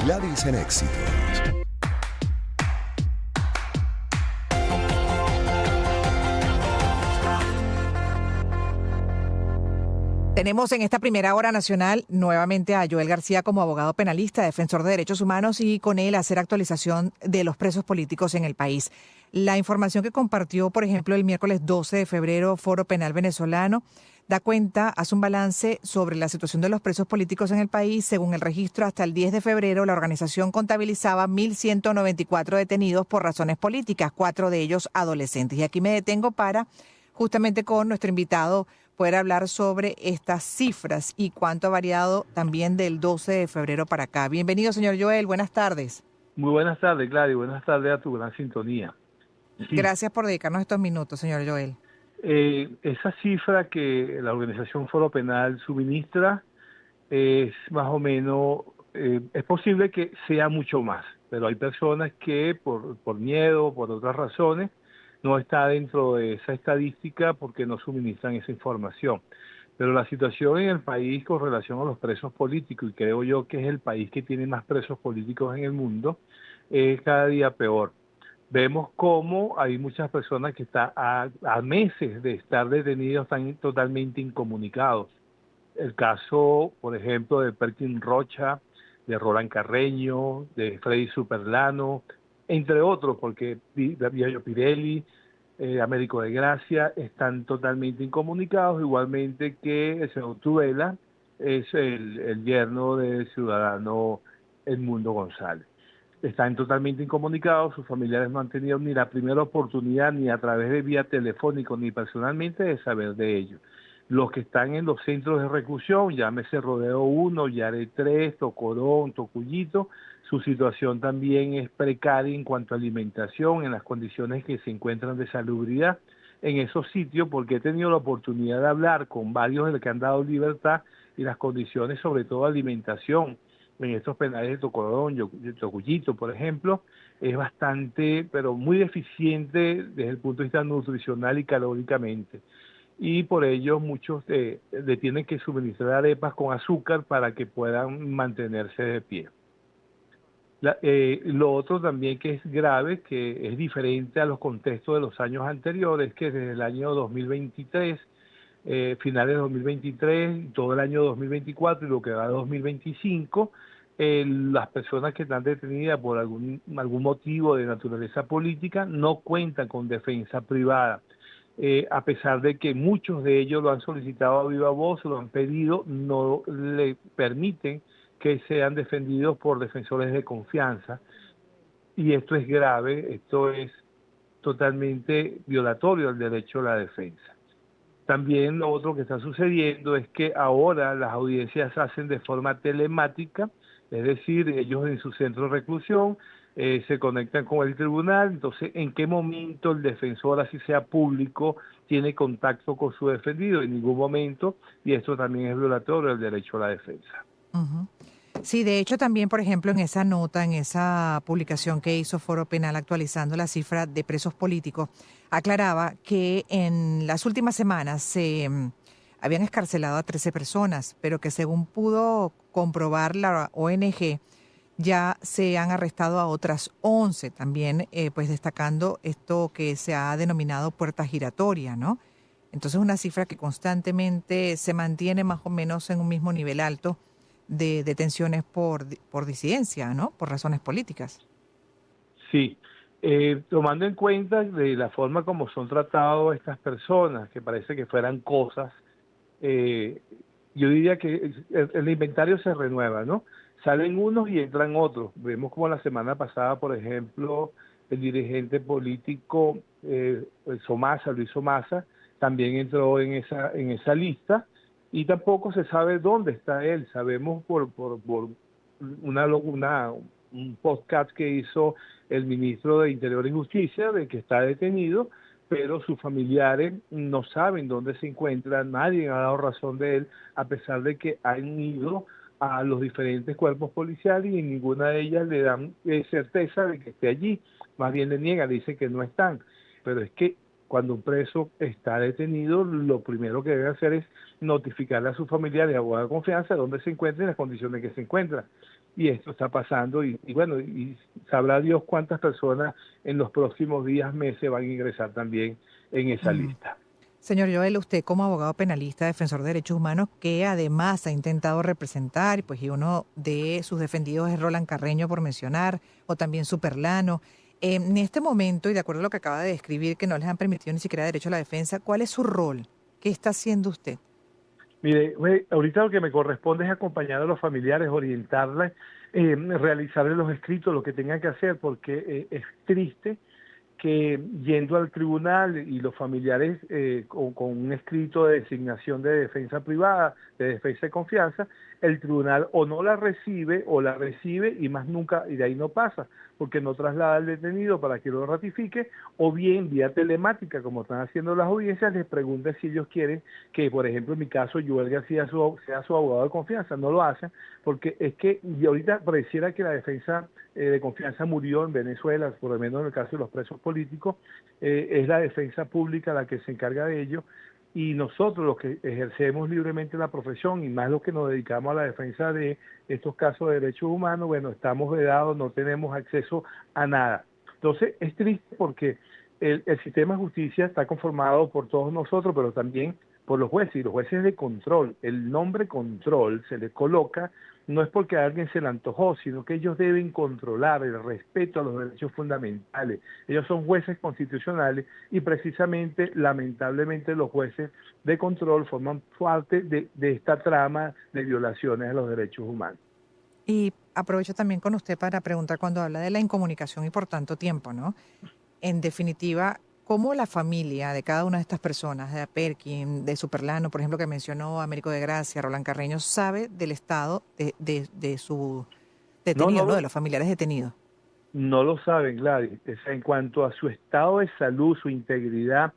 Gladys en Éxitos. Tenemos en esta primera hora nacional nuevamente a Joel García como abogado penalista, defensor de derechos humanos, y con él hacer actualización de los presos políticos en el país. La información que compartió, por ejemplo, el miércoles 12 de febrero, Foro Penal Venezolano, da cuenta, hace un balance sobre la situación de los presos políticos en el país. Según el registro, hasta el 10 de febrero, la organización contabilizaba 1.194 detenidos por razones políticas, 4 de ellos adolescentes. Y aquí me detengo para, justamente con nuestro invitado, poder hablar sobre estas cifras y cuánto ha variado también del 12 de febrero para acá. Bienvenido, señor Joel. Buenas tardes. Muy buenas tardes, Gladys. Buenas tardes a tu gran sintonía. Sí, Gracias por dedicarnos estos minutos, señor Joel. esa cifra que la organización Foro Penal suministra es más o menos, es posible que sea mucho más, pero hay personas que por miedo, por otras razones, no está dentro de esa estadística porque no suministran esa información. Pero la situación en el país con relación a los presos políticos, y creo yo que es el país que tiene más presos políticos en el mundo, es cada día peor. Vemos cómo hay muchas personas que están a meses de estar detenidos, están totalmente incomunicados. El caso, por ejemplo, de Perkin Rocha, de Roland Carreño, de Freddy Superlano, entre otros, porque Viaggio Pirelli, Américo de Gracia, están totalmente incomunicados, igualmente que el señor Tudela es el yerno del ciudadano Edmundo González. Están totalmente incomunicados, sus familiares no han tenido ni la primera oportunidad, ni a través de vía telefónica, ni personalmente, de saber de ellos. Los que están en los centros de reclusión, llámese Rodeo 1, Yare 3, Tocorón, Tocuyito, su situación también es precaria en cuanto a alimentación, en las condiciones que se encuentran de salubridad en esos sitios, porque he tenido la oportunidad de hablar con varios de los que han dado libertad y las condiciones, sobre todo de alimentación, en estos penales de Tocorón, Tocuyito, por ejemplo, es bastante, pero muy deficiente desde el punto de vista nutricional y calóricamente. Y por ello muchos le tienen que suministrar arepas con azúcar para que puedan mantenerse de pie. Lo otro también que es grave, que es diferente a los contextos de los años anteriores, que desde el año 2023, finales de 2023, todo el año 2024 y lo que va de 2025, las personas que están detenidas por algún motivo de naturaleza política no cuentan con defensa privada. A pesar de que muchos de ellos lo han solicitado a viva voz, lo han pedido, no le permiten que sean defendidos por defensores de confianza. Y esto es grave, esto es totalmente violatorio del derecho a la defensa. También lo otro que está sucediendo es que ahora las audiencias se hacen de forma telemática, es decir, ellos en su centro de reclusión se conectan con el tribunal. Entonces, ¿en qué momento el defensor, así sea público, tiene contacto con su defendido? En ningún momento, y esto también es violatorio del derecho a la defensa. Uh-huh. Sí, de hecho también, por ejemplo, en esa nota, en esa publicación que hizo Foro Penal actualizando la cifra de presos políticos, aclaraba que en las últimas semanas se habían escarcelado a 13 personas, pero que según pudo comprobar la ONG, ya se han arrestado a otras 11, también pues destacando esto que se ha denominado puerta giratoria, ¿no? Entonces una cifra que constantemente se mantiene más o menos en un mismo nivel alto de detenciones por disidencia, ¿no? Por razones políticas. Sí, tomando en cuenta de la forma como son tratados estas personas, que parece que fueran cosas, eh, yo diría que el inventario se renueva, ¿no? Salen unos y entran otros. Vemos como la semana pasada, por ejemplo, el dirigente político Somasa, Luis Somasa, también entró en esa lista, y tampoco se sabe dónde está él. Sabemos por un podcast que hizo el ministro de Interior y Justicia de que está detenido, pero sus familiares no saben dónde se encuentra, nadie ha dado razón de él, a pesar de que han ido a los diferentes cuerpos policiales y en ninguna de ellas le dan certeza de que esté allí, más bien le niegan, dice que no están. Pero es que cuando un preso está detenido, lo primero que debe hacer es notificarle a sus familiares y abogado de confianza dónde se encuentra y las condiciones en que se encuentra. Y esto está pasando y bueno, y sabrá Dios cuántas personas en los próximos días, meses van a ingresar también en esa Mm. lista. Señor Joel, usted como abogado penalista, defensor de derechos humanos, que además ha intentado representar, pues y uno de sus defendidos es Roland Carreño, por mencionar, o también Superlano. En este momento, y de acuerdo a lo que acaba de describir, que no les han permitido ni siquiera derecho a la defensa, ¿cuál es su rol? ¿Qué está haciendo usted? Mire, ahorita lo que me corresponde es acompañar a los familiares, orientarles, realizarles los escritos, lo que tengan que hacer, porque es triste que yendo al tribunal y los familiares con un escrito de designación de defensa privada, de defensa de confianza, el tribunal o no la recibe o la recibe y más nunca, y de ahí no pasa, porque no traslada al detenido para que lo ratifique, o bien vía telemática, como están haciendo las audiencias, les pregunta si ellos quieren que, por ejemplo, en mi caso, Joel García sea su abogado de confianza. No lo hacen, porque es que y ahorita pareciera que la defensa de confianza murió en Venezuela, por lo menos en el caso de los presos políticos, es la defensa pública la que se encarga de ello, y nosotros los que ejercemos libremente la profesión y más los que nos dedicamos a la defensa de estos casos de derechos humanos, bueno, estamos vedados, no tenemos acceso a nada. Entonces es triste porque el sistema de justicia está conformado por todos nosotros, pero también por los jueces, y los jueces de control. El nombre control se le coloca no es porque a alguien se le antojó, sino que ellos deben controlar el respeto a los derechos fundamentales. Ellos son jueces constitucionales y precisamente, lamentablemente, los jueces de control forman parte de esta trama de violaciones a los derechos humanos. Y aprovecho también con usted para preguntar cuando habla de la incomunicación y por tanto tiempo, ¿no? En definitiva, ¿cómo la familia de cada una de estas personas, de Perkin, de Superlano, por ejemplo, que mencionó, Américo de Gracia, Roland Carreño, sabe del estado de su No, detenido, no ¿no? De lo, los familiares detenidos? no lo saben, Gladys. O sea, en cuanto a su estado de salud, su integridad,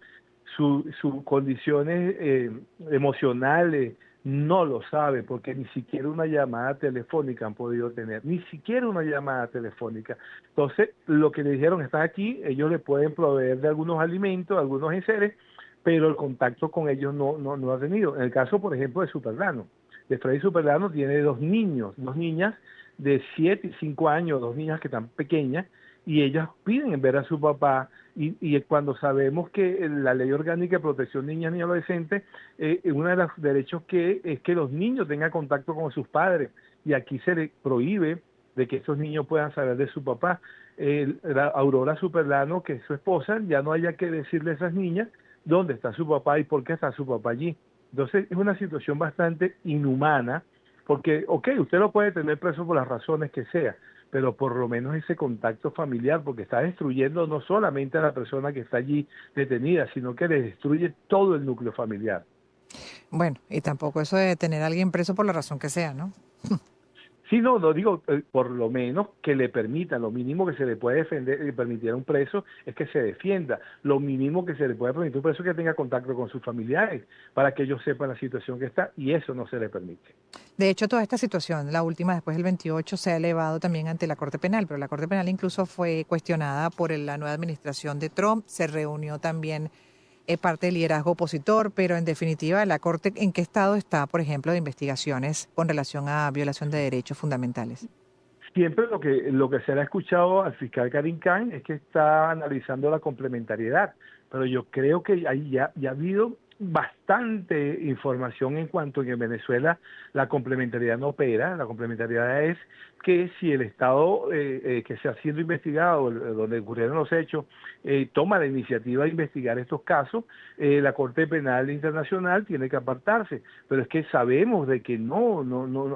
sus condiciones emocionales, no lo sabe, porque ni siquiera una llamada telefónica han podido tener, ni siquiera una llamada telefónica. Entonces, lo que le dijeron, está aquí, ellos le pueden proveer de algunos alimentos, algunos enseres, pero el contacto con ellos no ha tenido. En el caso, por ejemplo, de Superlano, de Freddy Superlano tiene dos niños, dos niñas de 7 y 5 años, dos niñas que están pequeñas, y ellas piden ver a su papá, y cuando sabemos que la Ley Orgánica de Protección de Niñas y Adolescentes, uno de los derechos que es que los niños tengan contacto con sus padres, y aquí se le prohíbe de que estos niños puedan saber de su papá. La Aurora Superlano, que es su esposa, ya no haya que decirle a esas niñas dónde está su papá y por qué está su papá allí. Entonces es una situación bastante inhumana, porque, ok, usted lo puede tener preso por las razones que sea, pero por lo menos ese contacto familiar, porque está destruyendo no solamente a la persona que está allí detenida, sino que le destruye todo el núcleo familiar. Bueno, y tampoco eso de tener a alguien preso por la razón que sea, ¿no? Sí, no digo, por lo menos que le permitan, lo mínimo que se le puede defender y permitir a un preso es que se defienda, lo mínimo que se le puede permitir a un preso es que tenga contacto con sus familiares, para que ellos sepan la situación que está, y eso no se le permite. De hecho, toda esta situación, la última después del 28, se ha elevado también ante la Corte Penal, pero la Corte Penal incluso fue cuestionada por la nueva administración de Trump, se reunió también parte del liderazgo opositor, pero en definitiva, la Corte, ¿en qué estado está, por ejemplo, de investigaciones con relación a violación de derechos fundamentales? Siempre lo que se le ha escuchado al fiscal Karim Khan es que está analizando la complementariedad, pero yo creo que ahí ya ha habido bastante información en cuanto a que en Venezuela la complementariedad no opera. La complementariedad es que si el Estado que está siendo investigado, donde ocurrieron los hechos, toma la iniciativa de investigar estos casos, la Corte Penal Internacional tiene que apartarse. Pero es que sabemos de que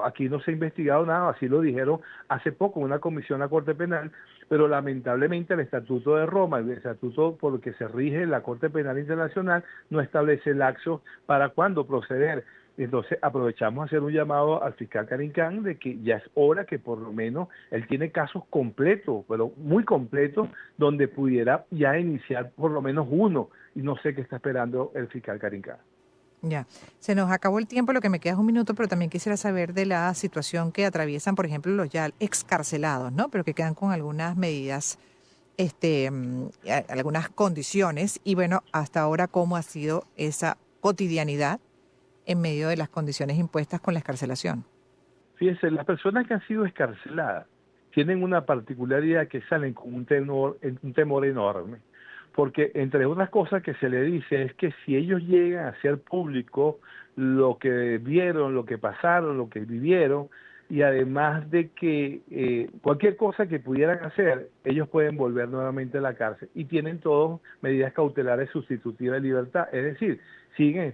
aquí no se ha investigado nada, así lo dijeron hace poco una comisión a la Corte Penal, pero lamentablemente el Estatuto de Roma, el estatuto por el que se rige la Corte Penal Internacional, no establece laxos para cuándo proceder. Entonces aprovechamos a hacer un llamado al fiscal Karim Khan de que ya es hora que por lo menos él tiene casos completos, pero muy completos, donde pudiera ya iniciar por lo menos uno, y no sé qué está esperando el fiscal Karim Khan. Ya, se nos acabó el tiempo, lo que me queda es un minuto, pero también quisiera saber de la situación que atraviesan, por ejemplo, los ya excarcelados, ¿no? Pero que quedan con algunas medidas algunas condiciones y bueno, hasta ahora cómo ha sido esa cotidianidad en medio de las condiciones impuestas con la excarcelación. Fíjense, las personas que han sido escarceladas tienen una particularidad que salen con un temor enorme, porque entre otras cosas que se le dice es que si ellos llegan a hacer público lo que vieron, lo que pasaron, lo que vivieron, y además de que cualquier cosa que pudieran hacer, ellos pueden volver nuevamente a la cárcel y tienen todas medidas cautelares sustitutivas de libertad, es decir, siguen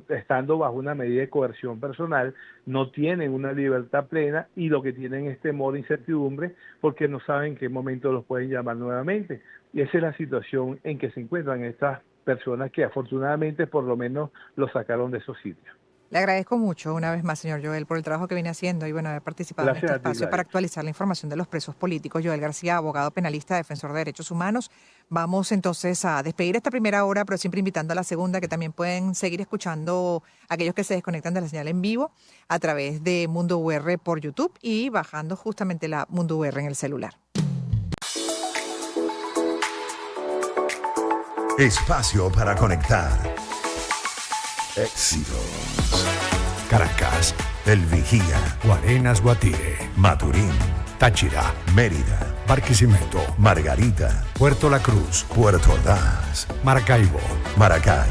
estando bajo una medida de coerción personal, no tienen una libertad plena y lo que tienen es temor e incertidumbre porque no saben en qué momento los pueden llamar nuevamente. Y esa es la situación en que se encuentran estas personas que afortunadamente por lo menos los sacaron de esos sitios. Le agradezco mucho una vez más, señor Joel, por el trabajo que viene haciendo y bueno, haber participado Gracias en este a ti, espacio para Gladys. actualizar la información de los presos políticos. Joel García, abogado penalista, defensor de derechos humanos. Vamos entonces a despedir esta primera hora, pero siempre invitando a la segunda, que también pueden seguir escuchando aquellos que se desconectan de la señal en vivo a través de Mundo UR por YouTube y bajando justamente la Mundo UR en el celular. Espacio para conectar. Éxitos. Caracas, El Vigía. Guarenas, Guatire, Maturín. Táchira, Mérida. Barquisimeto, Margarita. Puerto La Cruz, Puerto Ordaz. Maracaibo. Maracay.